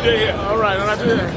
day here. All right, all right.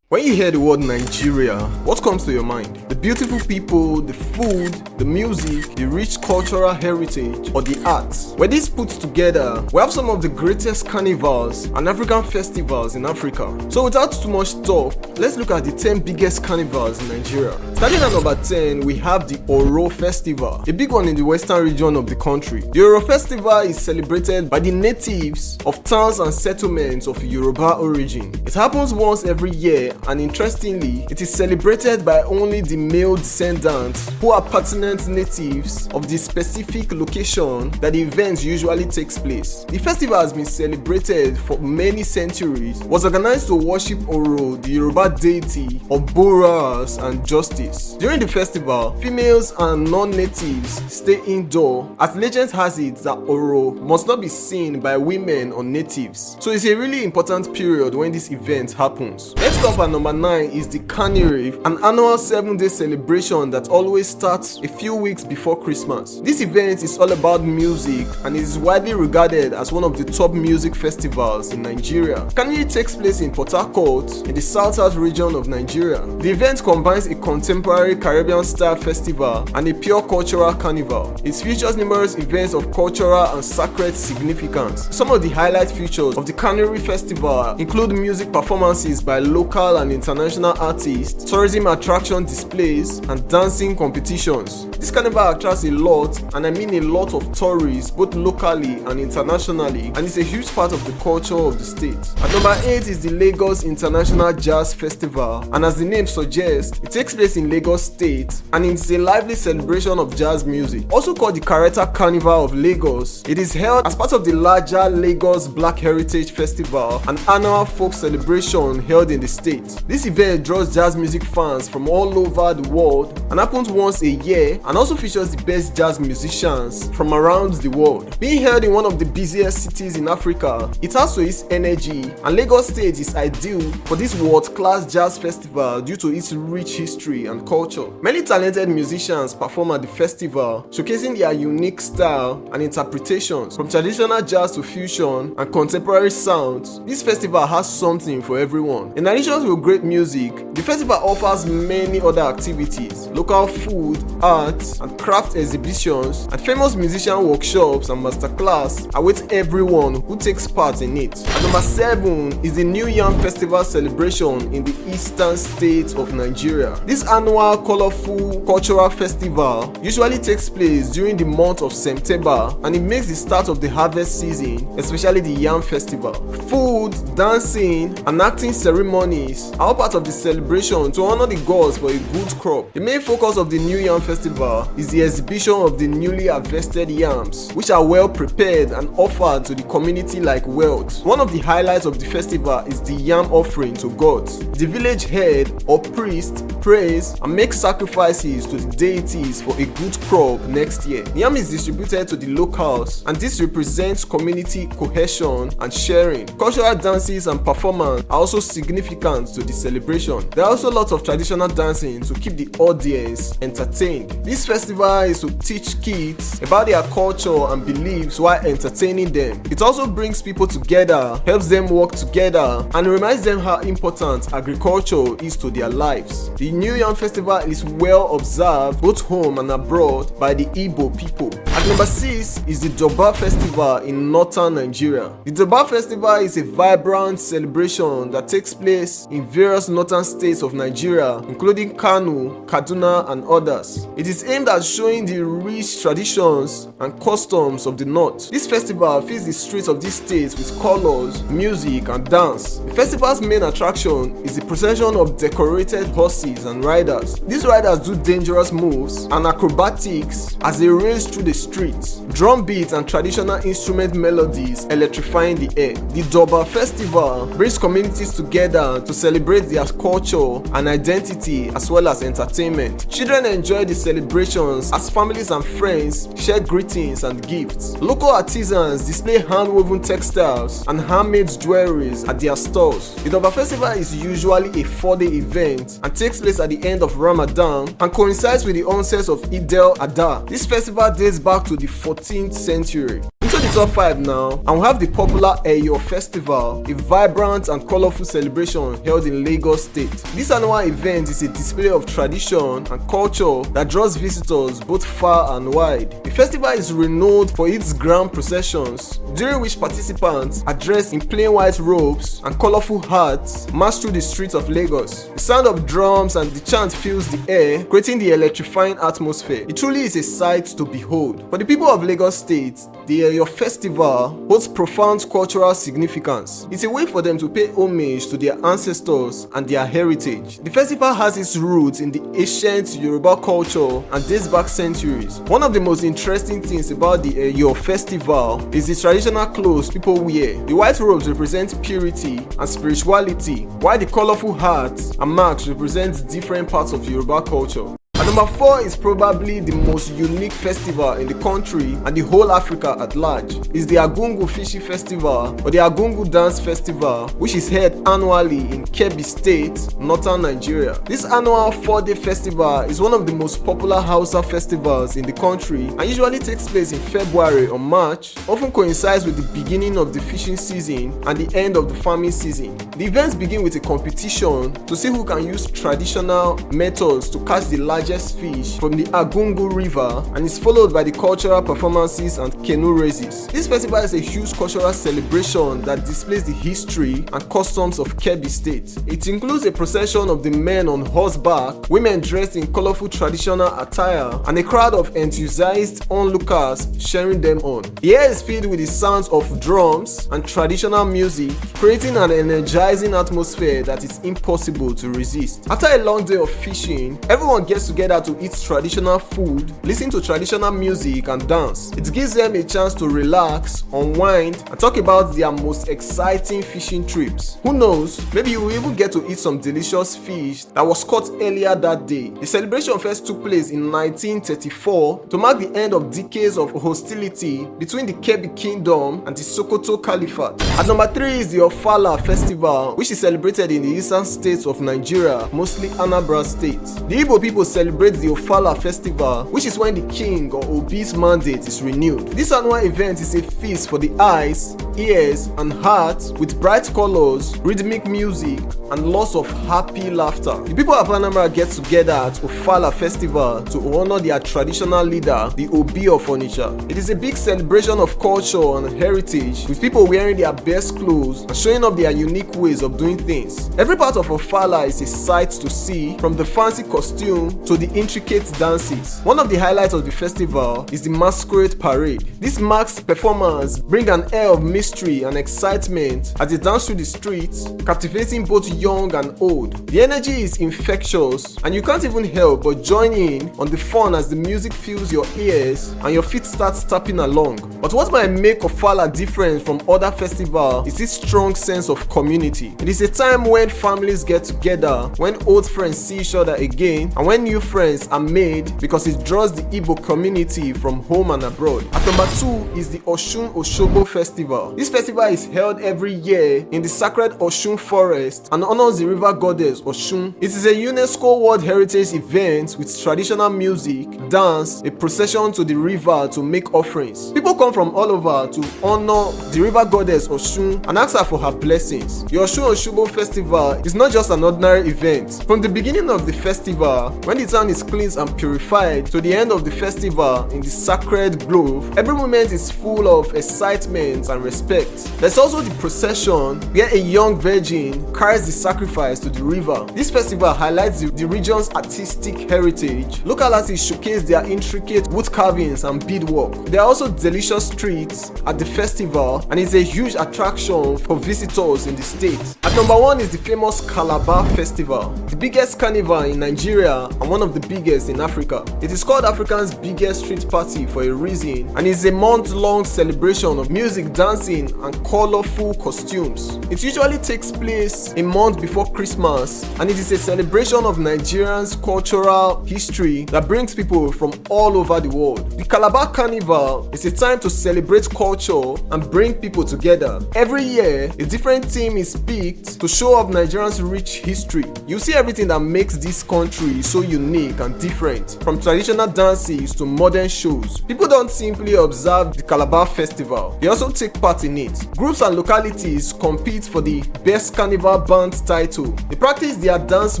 When you hear the word Nigeria, what comes to your mind? The beautiful people, the food, the music, the rich cultural heritage, or the arts? When this put together, we have some of the greatest carnivals and African festivals in Africa. So without too much talk, let's look at the 10 biggest carnivals in Nigeria. Starting at number 10, we have the Oro Festival, a big one in the western region of the country. The Oro Festival is celebrated by the natives of towns and settlements of Yoruba origin. It happens once every year, and interestingly, it is celebrated by only the male descendants who are pertinent natives of the specific location that the event usually takes place. The festival has been celebrated for many centuries, was organized to worship Oro, the Yoruba deity of boras and justice. During the festival, females and non-natives stay indoor, as legend has it that Oro must not be seen by women or natives. So it's a really important period when this event happens. Let's stop at number 9 is the Canary, an annual 7-day celebration that always starts a few weeks before Christmas. This event is all about music and is widely regarded as one of the top music festivals in Nigeria. Canary takes place in Port Harcourt in the southern region of Nigeria. The event combines a contemporary Caribbean-style festival and a pure cultural carnival. It features numerous events of cultural and sacred significance. Some of the highlight features of the Canary Festival include music performances by local and international artists, tourism attraction displays, and dancing competitions. This carnival attracts a lot, and I mean a lot of tourists, both locally and internationally, and it's a huge part of the culture of the state. At number 8 is the Lagos International Jazz Festival, and as the name suggests, it takes place in Lagos State, and it's a lively celebration of jazz music. Also called the Kareta Carnival of Lagos, it is held as part of the larger Lagos Black Heritage Festival, an annual folk celebration held in the state. This event draws jazz music fans from all over the world and happens once a year, and also features the best jazz musicians from around the world. Being held in one of the busiest cities in Africa, it has to its energy, and Lagos State is ideal for this world-class jazz festival due to its rich history and culture. Many talented musicians perform at the festival, showcasing their unique style and interpretations from traditional jazz to fusion and contemporary sounds. This festival has something for everyone. In addition to great music, the festival offers many other activities, local food, arts and craft exhibitions, and famous musician workshops and masterclass await everyone who takes part in it. At number 7 is the New Yam Festival celebration in the eastern state of Nigeria. This annual colorful cultural festival usually takes place during the month of September, and it makes the start of the harvest season, especially the Yam Festival. Food, dancing and acting ceremonies are all part of the celebration to honor the gods for a good crop. The main focus of the New Yam Festival is the exhibition of the newly harvested yams, which are well prepared and offered to the community like wealth. One of the highlights of the festival is the yam offering to gods. The village head or priest prays and makes sacrifices to the deities for a good crop next year. The yam is distributed to the locals, and this represents community cohesion and sharing. Cultural dances and performance are also significant to the celebration. There are also lots of traditional dancing to keep the audience entertained. This festival is to teach kids about their culture and beliefs while entertaining them. It also brings people together, helps them work together, and reminds them how important agriculture is to their lives. The New Yam Festival is well observed both home and abroad by the Igbo people. At number 6 is the Durbar Festival in northern Nigeria. The Durbar Festival is a vibrant celebration that takes place in various northern states of Nigeria, including Kano, Kaduna, and others. It is aimed at showing the rich traditions and customs of the north. This festival fills the streets of these states with colors, music, and dance. The festival's main attraction is the procession of decorated horses and riders. These riders do dangerous moves and acrobatics as they race through the streets. Drum beats and traditional instrument melodies electrifying the air. The Durbar Festival brings communities together to celebrate their culture and identity as well as entertainment. Children enjoy the celebrations as families and friends share greetings and gifts. streets. Local artisans display hand-woven textiles and handmade jewelries at their stores. The Durbar festival is usually a 4-day event and takes place at the end of Ramadan and coincides with the onset of Eid al-Adha. This festival dates back to the 14th century. Into the top 5 now, and we have the popular Eyo Festival, a vibrant and colorful celebration held in Lagos State. This annual event is a display of tradition and culture that draws visitors both far and wide. The festival is renowned for its grand processions, during which participants are dressed in plain white robes and colorful hats march through the streets of Lagos. The sound of drums and the chant fills the air, creating the electrifying atmosphere. It truly is a sight to behold. For the people of Lagos State, the Eyo Festival holds profound cultural significance. It's a way for them to pay homage to their ancestors and their heritage. The festival has its roots in the ancient Yoruba culture and dates back centuries. One of the most interesting things about the Eyo Festival is the traditional clothes people wear. The white robes represent purity and spirituality, while the colorful hats and marks represent different parts of Yoruba culture. And number 4 is probably the most unique festival in the country and the whole Africa at large. It's the Argungu Fishing Festival, or the Argungu Dance Festival, which is held annually in Kebbi State, northern Nigeria. This annual 4-day festival is one of the most popular Hausa festivals in the country and usually takes place in February or March, often coincides with the beginning of the fishing season and the end of the farming season. The events begin with a competition to see who can use traditional methods to catch the largest fish from the Argungu River, and is followed by the cultural performances and canoe races. This festival is a huge cultural celebration that displays the history and customs of Kebbi State. It includes a procession of the men on horseback, women dressed in colorful traditional attire, and a crowd of enthusiastic onlookers cheering them on. The air is filled with the sounds of drums and traditional music, creating an energizing atmosphere that is impossible to resist. After a long day of fishing, everyone gets together to eat traditional food, listen to traditional music and dance. It gives them a chance to relax, unwind, and talk about their most exciting fishing trips. Who knows, maybe you will even get to eat some delicious fish that was caught earlier that day. The celebration first took place in 1934 to mark the end of decades of hostility between the Kebbi Kingdom and the Sokoto Caliphate. At number 3 is the Ofala Festival, which is celebrated in the eastern states of Nigeria, mostly Anambra State. The Igbo people celebrate the Ofala Festival, which is when the king or Obi's mandate is renewed. This annual event is a feast for the eyes, ears, and heart with bright colors, rhythmic music, and lots of happy laughter. The people of Anambra get together at Ofala Festival to honor their traditional leader, the Obi of Onitsha. It is a big celebration of culture and heritage, with people wearing their best clothes and showing off their unique ways of doing things. Every part of Ofala is a sight to see, from the fancy costume to the intricate dances. One of the highlights of the festival is the masquerade parade. This masked performance brings an air of mystery and excitement as they dance through the streets, captivating both young and old. The energy is infectious, and you can't even help but join in on the fun as the music fills your ears and your feet start tapping along. But what might make Ofala different from other festivals is its strong sense of community. It is a time when families get together, when old friends see each other again, and when new friends are made, because it draws the Igbo community from home and abroad. At number 2 is the Osun-Osogbo Festival. This festival is held every year in the sacred Osun forest and honors the river goddess Osun. It is a UNESCO World Heritage event with traditional music, dance, a procession to the river to make offerings. People come from all over to honor the river goddess Osun and ask her for her blessings. The Osun-Osogbo Festival is not just an ordinary event. From the beginning of the festival, when the town is cleansed and purified, to the end of the festival in the sacred grove, every moment is full of excitement and respect. There's also the procession where a young virgin carries the sacrifice to the river. This festival highlights the region's artistic heritage. Local artists showcase their intricate wood carvings and beadwork. There are also delicious treats at the festival, and it's a huge attraction for visitors in the state. At number 1 is the famous Calabar Festival, the biggest carnival in Nigeria and one of the biggest in Africa. It is called Africa's biggest street party for a reason, and is a month-long celebration of music, dancing, dancing, and colorful costumes. It usually takes place a month before Christmas, and it is a celebration of Nigerians' cultural history that brings people from all over the world. The Calabar Carnival is a time to celebrate culture and bring people together. Every year, a different theme is picked to show off Nigerians' rich history. You see everything that makes this country so unique and different, from traditional dances to modern shows. People don't simply observe the Calabar festival, they also take part in it. Groups and localities compete for the best carnival band title. They practice their dance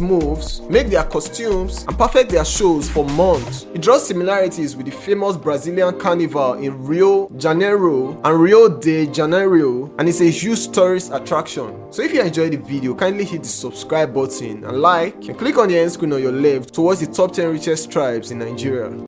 moves, make their costumes, and perfect their shows for months. It draws similarities with the famous Brazilian carnival in Rio de Janeiro and Rio de Janeiro, and it's a huge tourist attraction. So if you enjoyed the video, kindly hit the subscribe button and like, and click on the end screen on your left towards the top 10 richest tribes in Nigeria.